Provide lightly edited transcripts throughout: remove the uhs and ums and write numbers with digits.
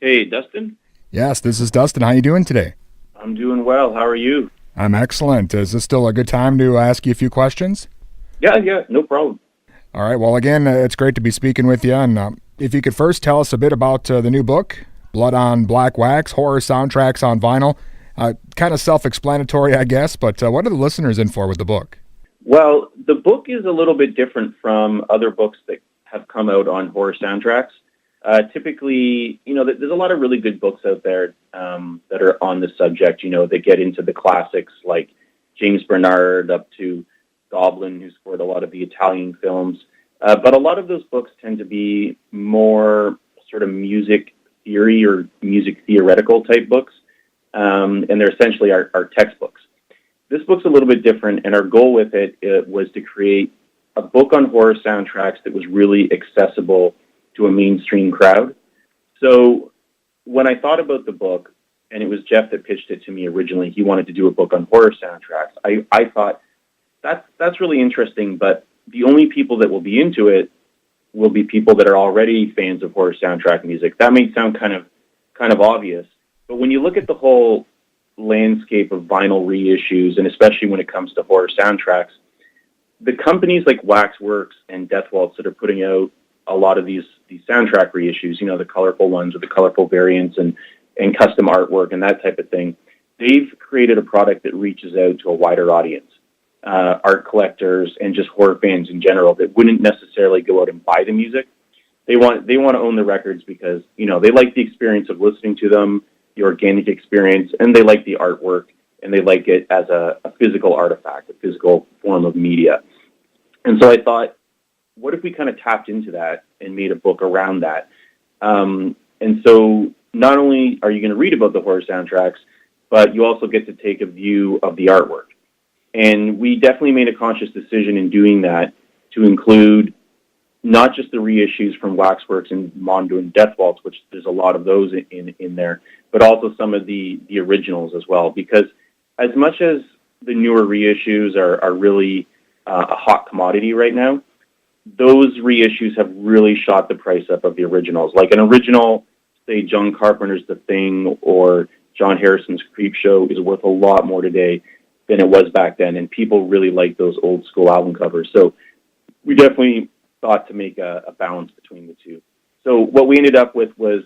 Hey, Dustin. Yes, this is Dustin. How you doing today? I'm doing well. How are you? I'm excellent. Is this still a good time to ask you a few questions? Yeah, no problem. All right. Well, again, it's great to be speaking with you. And if you could first tell us a bit about the new book, Blood on Black Wax, Horror Soundtracks on Vinyl. Kind of self-explanatory, I guess, but what are the listeners in for with the book? Well, the book is a little bit different from other books that have come out on horror soundtracks. Typically, there's a lot of really good books out there that are on the subject, that get into the classics like James Bernard up to Goblin, who scored a lot of the Italian films. But a lot of those books tend to be more sort of music theory or music theoretical type books. And they're essentially our textbooks. This book's a little bit different, and our goal with it was to create a book on horror soundtracks that was really accessible to a mainstream crowd. So when I thought about the book, and it was Jeff that pitched it to me originally, he wanted to do a book on horror soundtracks. I thought that's really interesting, but the only people that will be into it will be people that are already fans of horror soundtrack music. That may sound kind of obvious, but when you look at the whole landscape of vinyl reissues, and especially when it comes to horror soundtracks, the companies like Waxworks and Death Waltz that are putting out a lot of these soundtrack reissues, the colorful ones with the colorful variants and custom artwork and that type of thing, they've created a product that reaches out to a wider audience, art collectors and just horror fans in general that wouldn't necessarily go out and buy the music. They want to own the records because, they like the experience of listening to them, the organic experience, and they like the artwork, and they like it as a physical artifact, a physical form of media. And so I thought, what if we kind of tapped into that and made a book around that? And so not only are you going to read about the horror soundtracks, but you also get to take a view of the artwork. And we definitely made a conscious decision in doing that to include not just the reissues from Waxworks and Mondo and Death Waltz, which there's a lot of those in there, but also some of the originals as well. Because as much as the newer reissues are really a hot commodity right now, those reissues have really shot the price up of the originals. Like an original, say, John Carpenter's The Thing or John Harrison's Creepshow is worth a lot more today than it was back then, and people really like those old school album covers. So we definitely thought to make a balance between the two. So what we ended up with was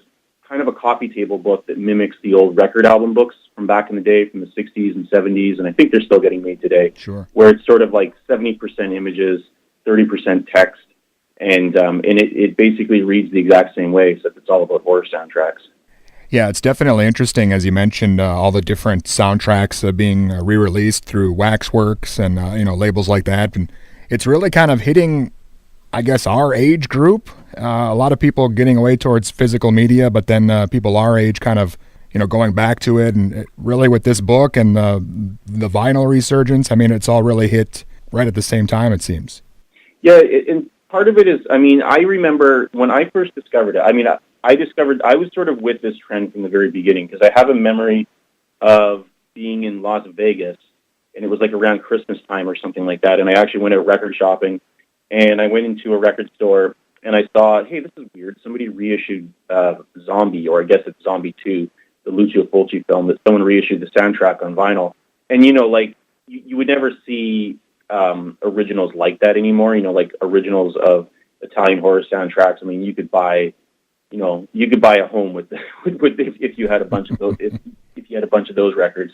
kind of a coffee table book that mimics the old record album books from back in the day, from the 60s and 70s, and I think they're still getting made today. Sure. Where it's sort of like 70% images, 30% text, and it basically reads the exact same way, except it's all about horror soundtracks. Yeah, it's definitely interesting, as you mentioned, all the different soundtracks being re-released through Waxworks and labels like that, and it's really kind of hitting, I guess, our age group. A lot of people getting away towards physical media, but then people our age kind of, going back to it. And really with this book and the vinyl resurgence, I mean, it's all really hit right at the same time, it seems. Yeah, and part of it is, I remember when I first discovered it, I was sort of with this trend from the very beginning because I have a memory of being in Las Vegas, and it was like around Christmas time or something like that, and I actually went out record shopping. And I went into a record store, and I saw, hey, this is weird. Somebody reissued Zombie, or I guess it's Zombie 2, the Lucio Fulci film, that someone reissued the soundtrack on vinyl. And, you would never see originals like that anymore, like originals of Italian horror soundtracks. I mean, you could buy a home with if you had a bunch of those, if you had a bunch of those records.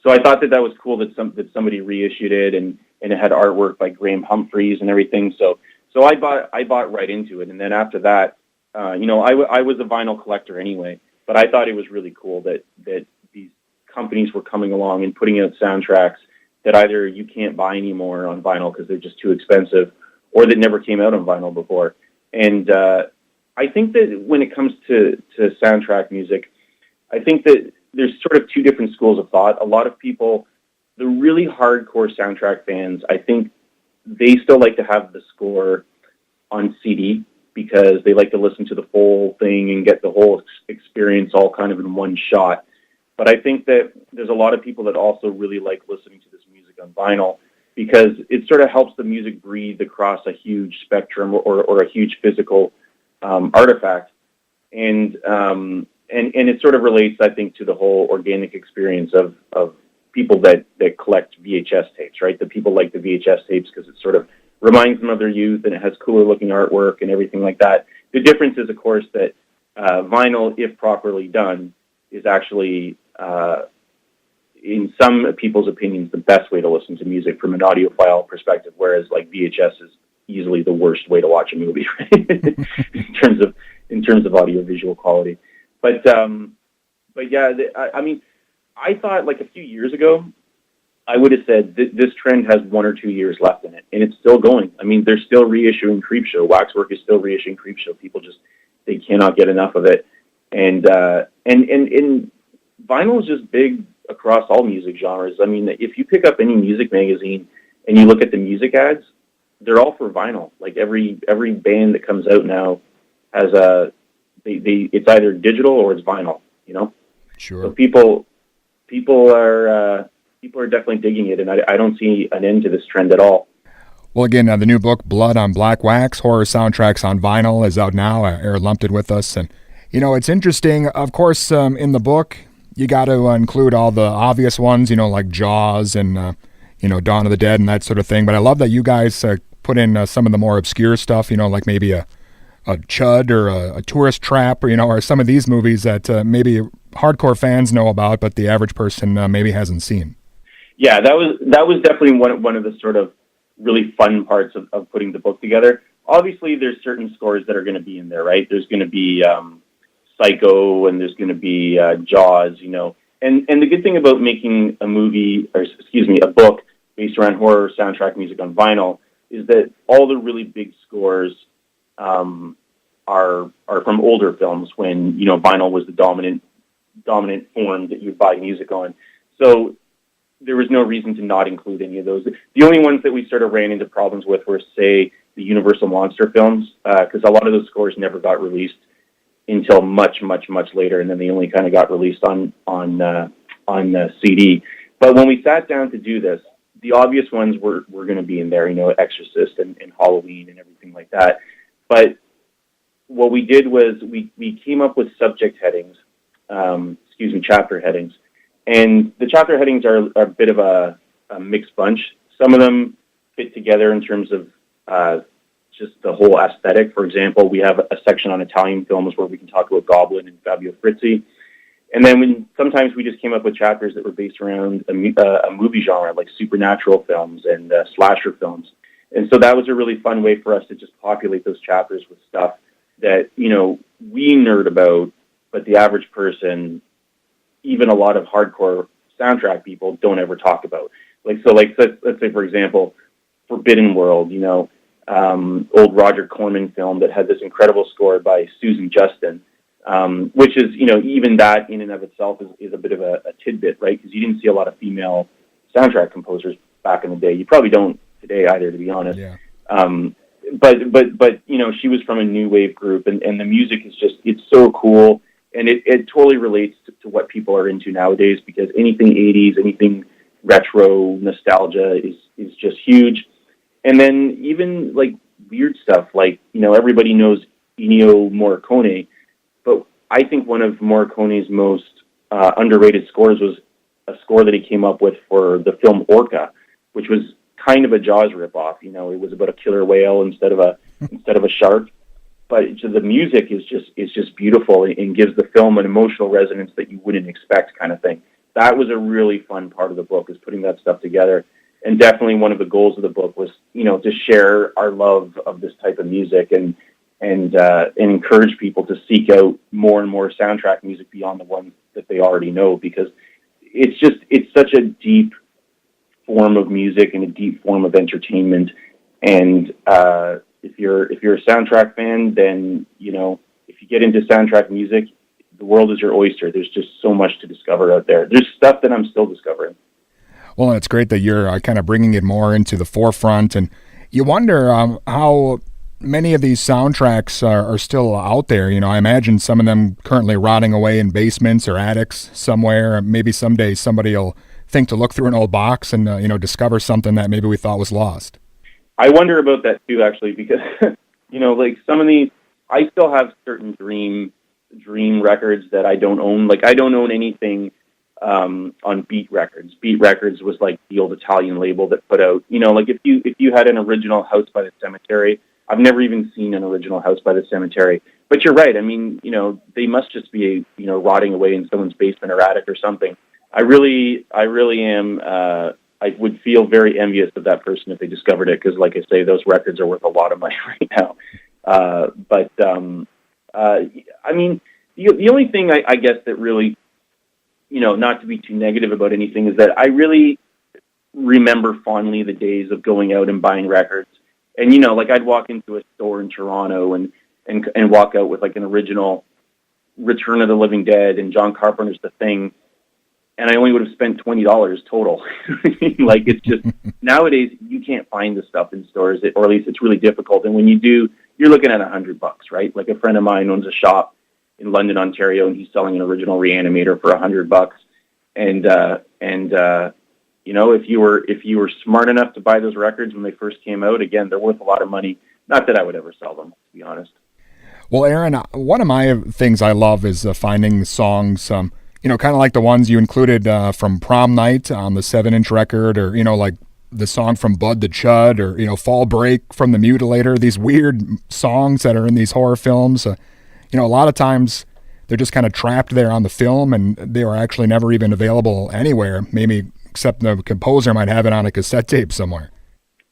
So I thought that was cool that somebody reissued it, and it had artwork by Graham Humphreys and everything. So I bought right into it. And then after that, I was a vinyl collector anyway, but I thought it was really cool that these companies were coming along and putting out soundtracks that either you can't buy anymore on vinyl because they're just too expensive, or that never came out on vinyl before. And I think that when it comes to soundtrack music, I think that there's sort of two different schools of thought. A lot of people, the really hardcore soundtrack fans, I think they still like to have the score on CD because they like to listen to the full thing and get the whole experience all kind of in one shot. But I think that there's a lot of people that also really like listening to this music on vinyl because it sort of helps the music breathe across a huge spectrum or a huge physical artifact. And and it sort of relates, I think, to the whole organic experience of people that collect VHS tapes, right? The people like the VHS tapes because it sort of reminds them of their youth, and it has cooler looking artwork and everything like that. The difference is, of course, that vinyl, if properly done, is actually, in some people's opinions, the best way to listen to music from an audiophile perspective, whereas like VHS is easily the worst way to watch a movie, right? in terms of audiovisual quality. But yeah, I mean, I thought like a few years ago, I would have said this trend has 1 or 2 years left in it, and it's still going. I mean, they're still reissuing Creepshow. Waxwork is still reissuing Creepshow. People just, they cannot get enough of it. And vinyl is just big across all music genres. I mean, if you pick up any music magazine and you look at the music ads, they're all for vinyl. Like every band that comes out now has it's either digital or it's vinyl, you know? Sure. So people are definitely digging it, and I don't see an end to this trend at all. Well, again, the new book, Blood on Black Wax, Horror Soundtracks on Vinyl, is out now. Aaron Lupton with us. And, you know, it's interesting. Of course, in the book, you got to include all the obvious ones, you know, like Jaws and, you know, Dawn of the Dead and that sort of thing. But I love that you guys put in some of the more obscure stuff, you know, like maybe a Chud or a Tourist Trap, or, you know, or some of these movies that maybe hardcore fans know about, but the average person maybe hasn't seen. Yeah, that was definitely one of the sort of really fun parts of putting the book together. Obviously, there's certain scores that are going to be in there, right? There's going to be Psycho, and there's going to be Jaws, you know. And the good thing about making a book based around horror soundtrack music on vinyl is that all the really big scores are from older films when, you know, vinyl was the dominant form that you'd buy music on. So there was no reason to not include any of those. The only ones that we sort of ran into problems with were, say, the Universal Monster films, because a lot of those scores never got released until much, much, much later, and then they only kind of got released on CD. But when we sat down to do this, the obvious ones were going to be in there, you know, Exorcist and Halloween and everything like that. But what we did was we came up with subject headings, chapter headings. And the chapter headings are a bit of a mixed bunch. Some of them fit together in terms of just the whole aesthetic. For example, we have a section on Italian films where we can talk about Goblin and Fabio Frizzi. And then sometimes we just came up with chapters that were based around a movie genre, like supernatural films and slasher films. And so that was a really fun way for us to just populate those chapters with stuff that, you know, we nerd about, but the average person, even a lot of hardcore soundtrack people, don't ever talk about. Let's say, for example, Forbidden World, you know, old Roger Corman film that had this incredible score by Susan Justin, which is, you know, even that in and of itself is a bit of a tidbit, right? Because you didn't see a lot of female soundtrack composers back in the day. You probably don't today either, to be honest. Yeah. But you know, she was from a new wave group, and the music is just, it's so cool. And it totally relates to what people are into nowadays, because anything 80s, anything retro nostalgia is just huge. And then even like weird stuff, like, you know, everybody knows Ennio Morricone, but I think one of Morricone's most underrated scores was a score that he came up with for the film Orca, which was kind of a Jaws ripoff. You know, it was about a killer whale instead of a shark. But the music is just beautiful and gives the film an emotional resonance that you wouldn't expect, kind of thing. That was a really fun part of the book, is putting that stuff together. And definitely one of the goals of the book was, you know, to share our love of this type of music and encourage people to seek out more and more soundtrack music beyond the ones that they already know, because it's such a deep form of music and a deep form of entertainment. And if you're a soundtrack fan, then, you know, if you get into soundtrack music, the world is your oyster. There's just so much to discover out there. There's stuff that I'm still discovering. Well, it's great that you're kind of bringing it more into the forefront, and you wonder how many of these soundtracks are still out there. You know, I imagine some of them currently rotting away in basements or attics somewhere. Maybe someday somebody will think to look through an old box and, you know, discover something that maybe we thought was lost. I wonder about that too, actually, because, you know, like some of these, I still have certain dream Dream records that I don't own. Like, I don't own anything on Beat Records. Beat Records was like the old Italian label that put out, like if you had an original House by the Cemetery, I've never even seen an original House by the Cemetery. But you're right. I mean, they must just be, rotting away in someone's basement or attic or something. I really am. I would feel very envious of that person if they discovered it, because, like I say, those records are worth a lot of money right now. I mean, the only thing I guess that really, not to be too negative about anything, is that I really remember fondly the days of going out and buying records. And, like, I'd walk into a store in Toronto and walk out with like an original Return of the Living Dead and John Carpenter's The Thing, and I only would have spent $20 total. Like, it's just, nowadays you can't find the stuff in stores, or at least it's really difficult. And when you do, you're looking at $100, right? Like, a friend of mine owns a shop in London, Ontario, and he's selling an original Reanimator for $100. And if you were smart enough to buy those records when they first came out, again, they're worth a lot of money. Not that I would ever sell them, to be honest. Well, Aaron, one of my things I love is finding songs, kind of like the ones you included from Prom Night on the 7-inch record, or, like the song from Bud the Chud, or, Fall Break from The Mutilator, these weird songs that are in these horror films. A lot of times they're just kind of trapped there on the film, and they are actually never even available anywhere, maybe except the composer might have it on a cassette tape somewhere.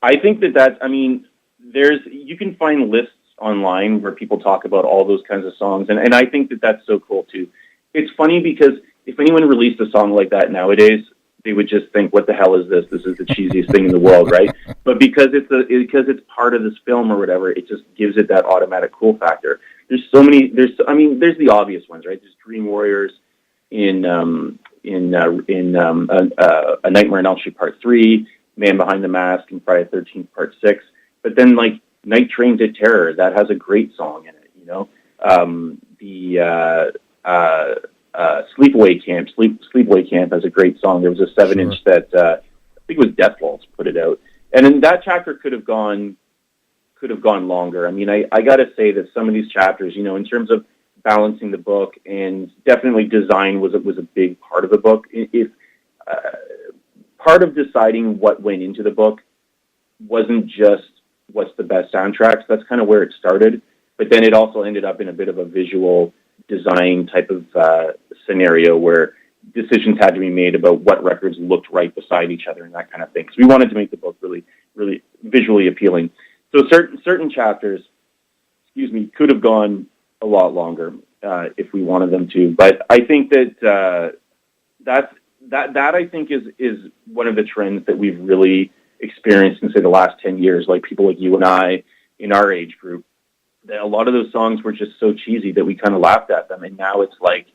I think you can find lists online where people talk about all those kinds of songs, and I think that's so cool too. It's funny because if anyone released a song like that nowadays, they would just think, what the hell is this? This is the cheesiest thing in the world, right? But because it's part of this film or whatever, it just gives it that automatic cool factor. There's the obvious ones, right? There's Dream Warriors in A Nightmare on Elm Street Part 3, Man Behind the Mask in Friday the 13th Part 6. But then, like, Night Train to Terror, that has a great song in it, Sleepaway Camp has a great song. There was a 7-inch that I think it was Death Waltz put it out, and then that chapter could have gone longer. I mean, I got to say that some of these chapters, in terms of balancing the book, and definitely design was a big part of the book. If part of deciding what went into the book wasn't just what's the best soundtracks. That's kind of where it started, but then it also ended up in a bit of a visual design type of scenario where decisions had to be made about what records looked right beside each other and that kind of thing. So we wanted to make the book really, really visually appealing. So certain chapters, could have gone a lot longer if we wanted them to. But I think that I think is one of the trends that we've really experienced in, say, the last 10 years, like people like you and I in our age group, that a lot of those songs were just so cheesy that we kind of laughed at them. And now it's like,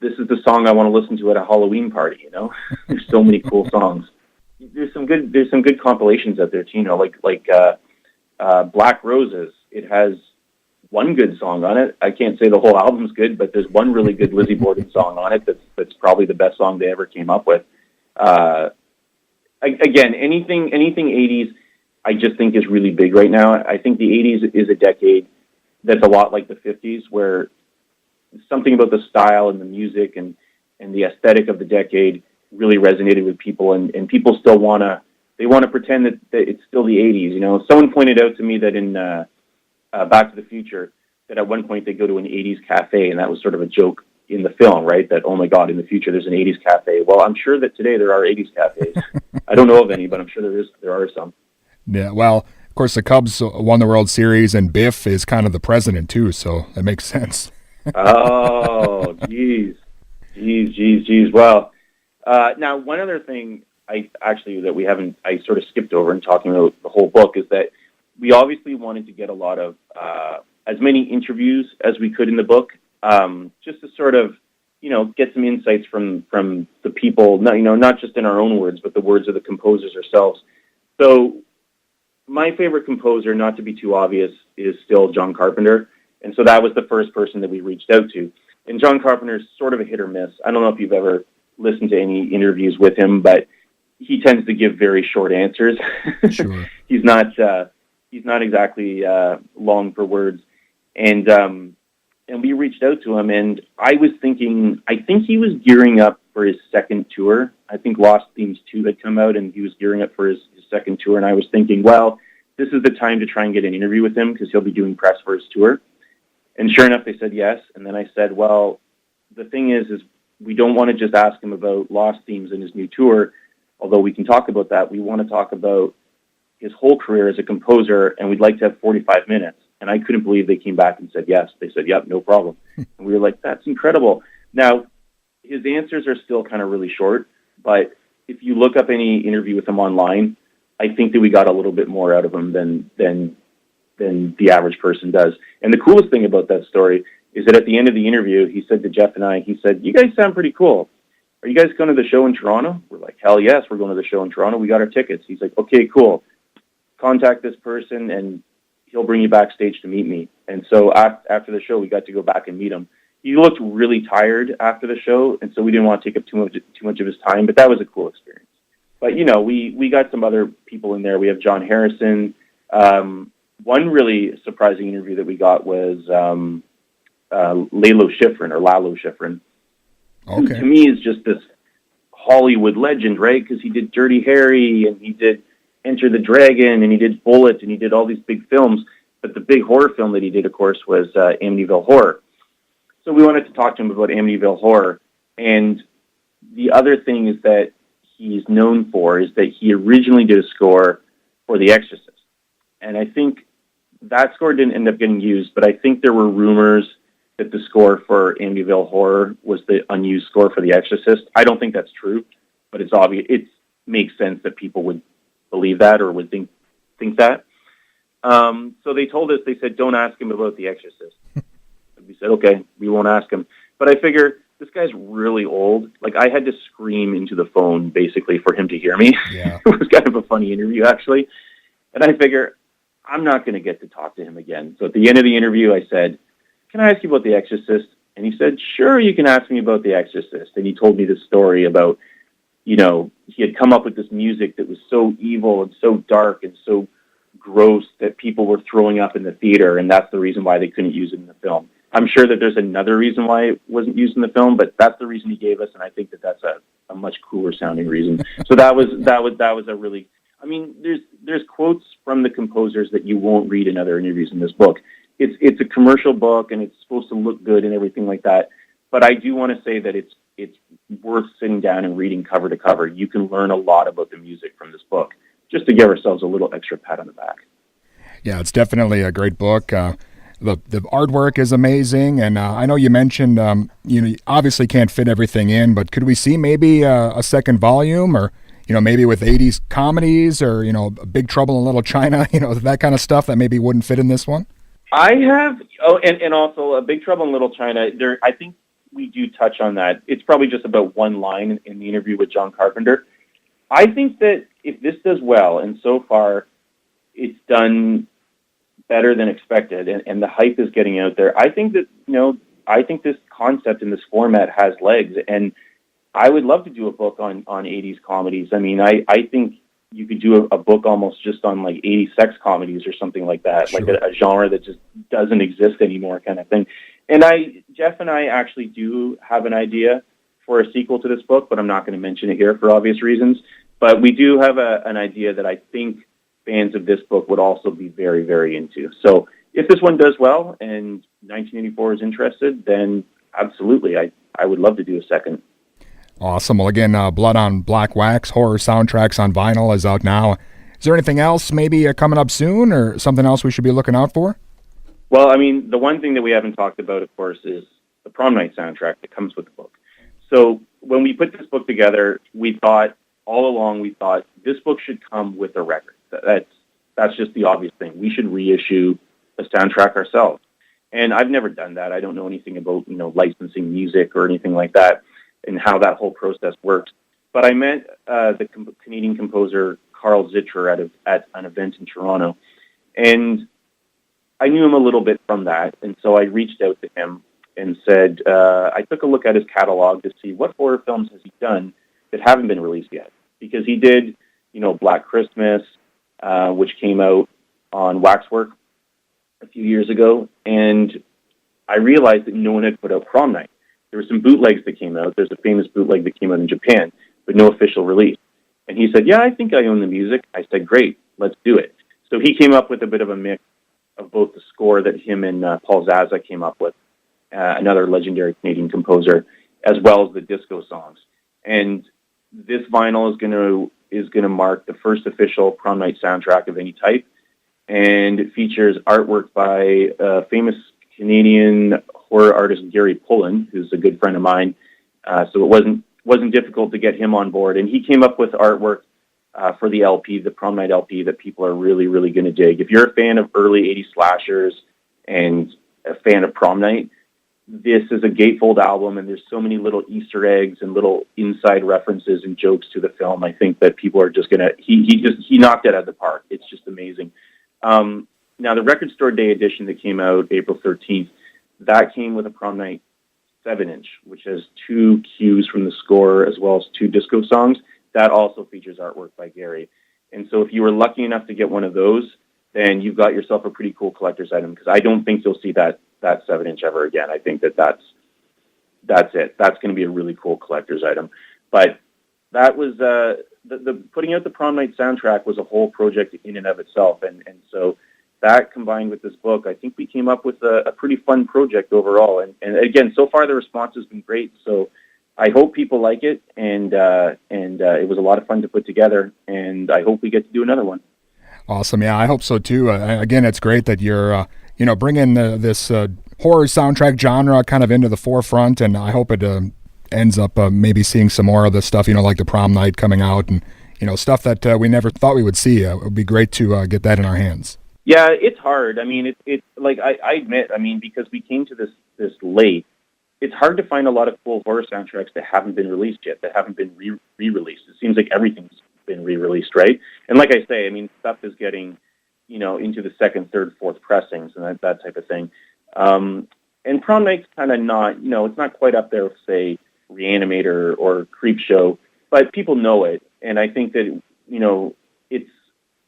this is the song I want to listen to at a Halloween party, There's so many cool songs. There's some good compilations out there too, like Black Roses. It has one good song on it. I can't say the whole album's good, but there's one really good Lizzie Borden song on it that's probably the best song they ever came up with. Again, anything 80s, I just think is really big right now. I think the 80s is a decade that's a lot like the 50s, where something about the style and the music and the aesthetic of the decade really resonated with people, and people still want to pretend that it's still the 80s. Someone pointed out to me that in Back to the Future, that at one point they go to an 80s cafe, and that was sort of a joke in the film, right? That, oh my God, in the future there's an 80s cafe. Well, I'm sure that today there are 80s cafes. I don't know of any, but I'm sure there are some. Yeah, well, of course the Cubs won the World Series, and Biff is kind of the president too, so that makes sense. Oh, geez. Well, now one other thing I sort of skipped over in talking about the whole book is that we obviously wanted to get a lot of as many interviews as we could in the book, just to sort of, get some insights from the people, not just in our own words, but the words of the composers ourselves. So my favorite composer, not to be too obvious, is still John Carpenter. And so that was the first person that we reached out to. And John Carpenter's sort of a hit or miss. I don't know if you've ever listened to any interviews with him, but he tends to give very short answers. Sure. He's not exactly long for words. And and we reached out to him, and I was thinking, I think he was gearing up for his second tour. I think Lost Themes 2 had come out, and he was gearing up for his second tour, and I was thinking, well, this is the time to try and get an interview with him because he'll be doing press for his tour. And sure enough, they said yes, and then I said, well, the thing is we don't want to just ask him about Lost Themes and his new tour, although we can talk about that. We want to talk about his whole career as a composer, and we'd like to have 45 minutes. And I couldn't believe they came back and said yes. They said, yep, no problem. And we were like, that's incredible. Now, his answers are still kind of really short, but if you look up any interview with him online, I think that we got a little bit more out of him than the average person does. And the coolest thing about that story is that at the end of the interview, he said to Jeff and I, he said, you guys sound pretty cool. Are you guys going to the show in Toronto? We're like, hell yes, we're going to the show in Toronto. We got our tickets. He's like, okay, cool. Contact this person and he'll bring you backstage to meet me. And so after the show, we got to go back and meet him. He looked really tired after the show, and so we didn't want to take up too much of his time, but that was a cool experience. But, you know, we got some other people in there. We have John Harrison. One really surprising interview that we got was Lalo Schifrin, who to me is just this Hollywood legend, right? Because he did Dirty Harry, and he did Enter the Dragon, and he did Bullet, and he did all these big films. But the big horror film that he did, of course, was Amityville Horror. So we wanted to talk to him about Amityville Horror. And the other thing is that he's known for is that he originally did a score for The Exorcist. And I think that score didn't end up getting used, but I think there were rumors that the score for Amityville Horror was the unused score for The Exorcist. I don't think that's true, but it's obvious. It makes sense that people would believe that or would think that. So they told us, they said, don't ask him about The Exorcist. We said, okay, we won't ask him. But I figure this guy's really old. Like, I had to scream into the phone, basically, for him to hear me. Yeah. It was kind of a funny interview, actually. And I figure, I'm not going to get to talk to him again. So at the end of the interview, I said, can I ask you about The Exorcist? And he said, sure, you can ask me about The Exorcist. And he told me this story about, you know, he had come up with this music that was so evil and so dark and so gross that people were throwing up in the theater, and that's the reason why they couldn't use it in the film. I'm sure that there's another reason why it wasn't used in the film, but that's the reason he gave us, and I think that that's a much cooler sounding reason. So that was a really, I mean, there's quotes from the composers that you won't read in other interviews in this book. It's a commercial book, and it's supposed to look good and everything like that. But I do want to say that it's worth sitting down and reading cover to cover. You can learn a lot about the music from this book, just to give ourselves a little extra pat on the back. Yeah, it's definitely a great book. The artwork is amazing, and I know you mentioned you obviously can't fit everything in, but could we see maybe a second volume, or maybe with 80s comedies, or Big Trouble in Little China, that kind of stuff that maybe wouldn't fit in this one? I have and also a Big Trouble in Little China. I think we do touch on that. It's probably just about one line in the interview with John Carpenter. I think that if this does well, and so far it's done better than expected, and the hype is getting out there, I think that, I think this concept in this format has legs, and I would love to do a book on 80s comedies. I mean, I think you could do a book almost just on like 80s sex comedies or something like that, sure. Like a genre that just doesn't exist anymore kind of thing. And Jeff and I actually do have an idea for a sequel to this book, but I'm not going to mention it here for obvious reasons. But we do have an idea that I think fans of this book would also be very, very into. So if this one does well and 1984 is interested, then absolutely, I would love to do a second. Awesome. Well, again, Blood on Black Wax, Horror Soundtracks on Vinyl is out now. Is there anything else maybe coming up soon, or something else we should be looking out for? Well, I mean, the one thing that we haven't talked about, of course, is the prom night soundtrack that comes with the book. So when we put this book together, all along we thought this book should come with a record. That's just the obvious thing. We should reissue a soundtrack ourselves. And I've never done that. I don't know anything about, licensing music or anything like that and how that whole process works. But I met the Canadian composer Carl Zitcher at an event in Toronto, and I knew him a little bit from that. And so I reached out to him and said, I took a look at his catalog to see what horror films has he done that haven't been released yet. Because he did, Black Christmas, which came out on Waxwork a few years ago. And I realized that no one had put out Prom Night. There were some bootlegs that came out. There's a famous bootleg that came out in Japan, but no official release. And he said, yeah, I think I own the music. I said, great, let's do it. So he came up with a bit of a mix of both the score that him and Paul Zaza came up with, another legendary Canadian composer, as well as the disco songs. And this vinyl is gonna mark the first official Prom Night soundtrack of any type, and it features artwork by famous Canadian horror artist Gary Pullen, who's a good friend of mine. So it wasn't difficult to get him on board, and he came up with artwork for the LP, the Prom Night LP, that people are really, really going to dig. If you're a fan of early 80s slashers and a fan of Prom Night, this is a gatefold album, and there's so many little Easter eggs and little inside references and jokes to the film. I think that people are just going to, he knocked it out of the park. It's just amazing. Now, the Record Store Day edition that came out April 13th, that came with a Prom Night 7-inch, which has 2 cues from the score as well as 2 disco songs. That also features artwork by Gary. And so if you were lucky enough to get one of those, then you've got yourself a pretty cool collector's item, because I don't think you'll see that 7-inch ever again. I think that's it. That's going to be a really cool collector's item. But that was the putting out the Prom Night soundtrack was a whole project in and of itself. And so that combined with this book, I think we came up with a pretty fun project overall. And again, so far the response has been great. So I hope people like it, and it was a lot of fun to put together, and I hope we get to do another one. Awesome. Yeah, I hope so too. Again, it's great that you're, bringing this horror soundtrack genre kind of into the forefront, and I hope it ends up maybe seeing some more of the stuff, like the Prom Night coming out, and, stuff that we never thought we would see. It would be great to get that in our hands. Yeah, it's hard. I mean, it's like I admit, because we came to this late, it's hard to find a lot of cool horror soundtracks that haven't been released yet, that haven't been re-released. It seems like everything's been re-released, right? And like I say, stuff is getting, into the second, third, fourth pressings and that type of thing. And Prom Night's kind of not, it's not quite up there with, say, Reanimator or Creepshow, but people know it. And I think that,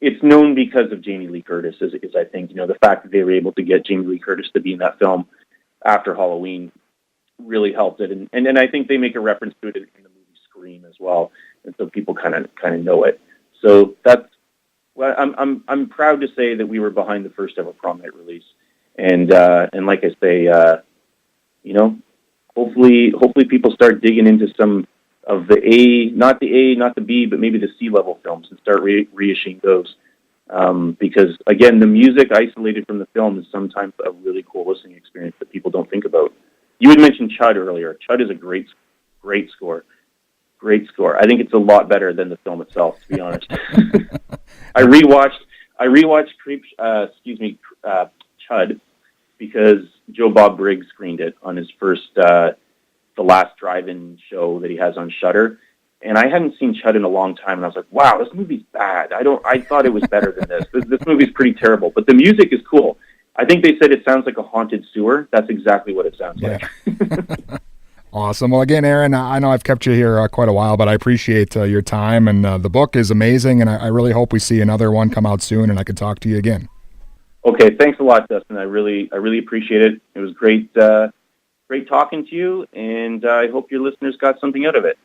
it's known because of Jamie Lee Curtis, is I think, the fact that they were able to get Jamie Lee Curtis to be in that film after Halloween really helped it. And I think they make a reference to it in the movie Scream as well. And so people kind of know it. So that's, well, I'm proud to say that we were behind the first ever Prom Night release. And like I say, hopefully people start digging into some of the not the B, but maybe the C level films, and start reissuing those. Because again, the music isolated from the film is sometimes a really cool listening experience that people don't think about. You had mentioned Chud earlier. Chud is a great score. Great score. I think it's a lot better than the film itself, to be honest. I rewatched Chud, because Joe Bob Briggs screened it on his first the last drive-in show that he has on Shudder, and I hadn't seen Chud in a long time, and I was like, wow, this movie's bad. I thought it was better than this. This movie's pretty terrible, but the music is cool. I think they said it sounds like a haunted sewer. That's exactly what it sounds like. Awesome. Well, again, Aaron, I know I've kept you here quite a while, but I appreciate your time, and the book is amazing, and I really hope we see another one come out soon, and I can talk to you again. Okay, thanks a lot, Dustin. I really appreciate it. It was great talking to you, and I hope your listeners got something out of it.